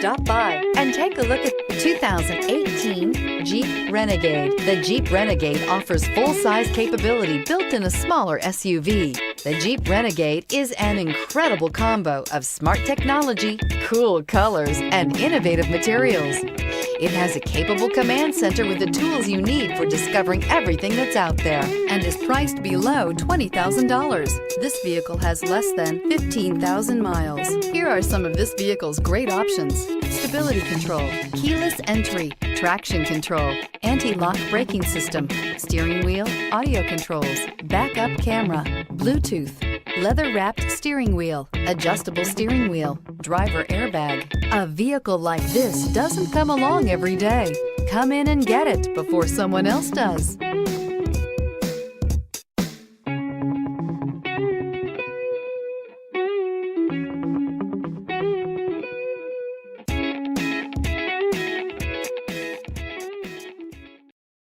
Stop by and take a look at the 2018 Jeep Renegade. The Jeep Renegade offers full-size capability built in a smaller SUV. The Jeep Renegade is an incredible combo of smart technology, cool colors, and innovative materials. It has a capable command center with the tools you need for discovering everything that's out there and is priced below $20,000. This vehicle has less than 15,000 miles. Here are some of this vehicle's great options: stability control, keyless entry, traction control, anti-lock braking system, steering wheel audio controls, backup camera, Bluetooth, leather-wrapped steering wheel, adjustable steering wheel, driver airbag. A vehicle like this doesn't come along every day. Come in and get it before someone else does.